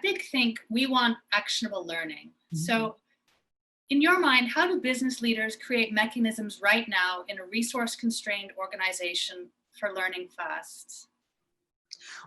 BigThink, we want actionable learning. So in your mind, how do business leaders create mechanisms right now in a resource-constrained organization for learning fast?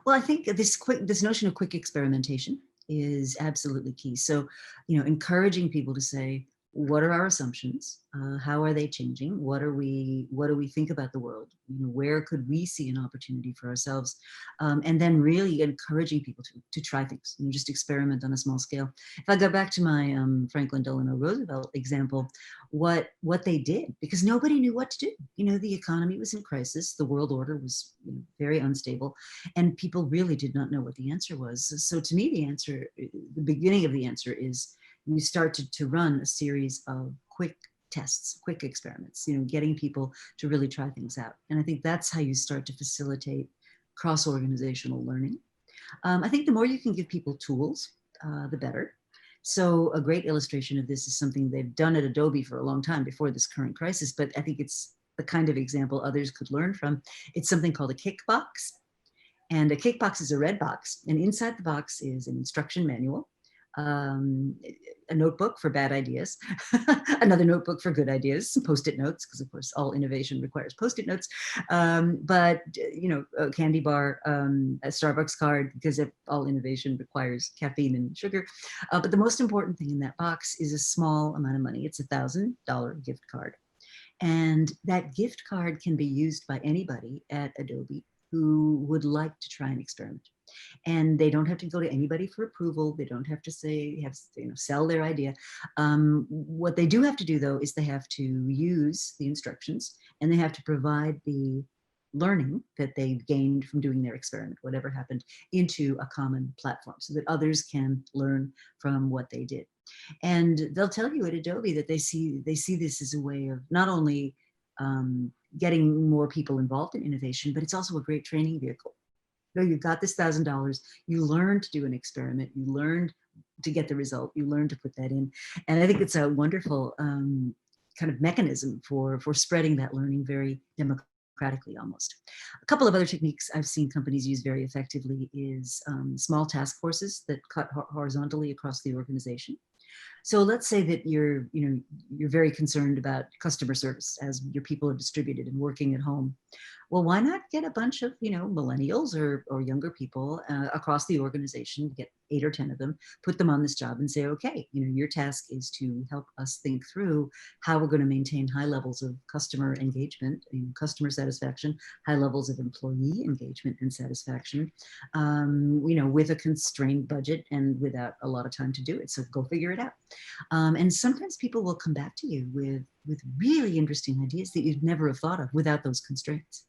Well, I think this notion of quick experimentation is absolutely key. So, encouraging people to say, what are our assumptions? How are they changing? What do we think about the world? Where could we see an opportunity for ourselves? And then really encouraging people to try things and just experiment on a small scale. If I go back to my Franklin Delano Roosevelt example, what they did, because nobody knew what to do. The economy was in crisis, the world order was very unstable, and people really did not know what the answer was. So to me, the beginning of the answer is you start to run a series of quick tests, quick experiments, getting people to really try things out. And I think that's how you start to facilitate cross-organizational learning. I think the more you can give people tools, the better. So a great illustration of this is something they've done at Adobe for a long time before this current crisis, but I think it's the kind of example others could learn from. It's something called a Kickbox. And a Kickbox is a red box, and inside the box is an instruction manual, a notebook for bad ideas, another notebook for good ideas, some Post-it notes, because of course all innovation requires Post-it notes, but a candy bar, a Starbucks card, because all innovation requires caffeine and sugar. But the most important thing in that box is a small amount of money. It's $1,000 gift card. And that gift card can be used by anybody at Adobe who would like to try an experiment. And they don't have to go to anybody for approval. They don't have to sell their idea. What they do have to do, though, is they have to use the instructions, and they have to provide the learning that they've gained from doing their experiment, whatever happened, into a common platform so that others can learn from what they did. And they'll tell you at Adobe that they see this as a way of not only getting more people involved in innovation, but it's also a great training vehicle. You've got this $1,000, you learned to do an experiment, you learned to get the result, you learned to put that in. And I think it's a wonderful kind of mechanism for spreading that learning very democratically almost. A couple of other techniques I've seen companies use very effectively is small task forces that cut horizontally across the organization. So let's say that you're very concerned about customer service as your people are distributed and working at home. Well, why not get a bunch of, millennials or younger people across the organization, get 8 or 10 of them, put them on this job and say, okay, your task is to help us think through how we're going to maintain high levels of customer engagement, customer satisfaction, high levels of employee engagement and satisfaction, with a constrained budget and without a lot of time to do it. So go figure it out. And sometimes people will come back to you with really interesting ideas that you'd never have thought of without those constraints.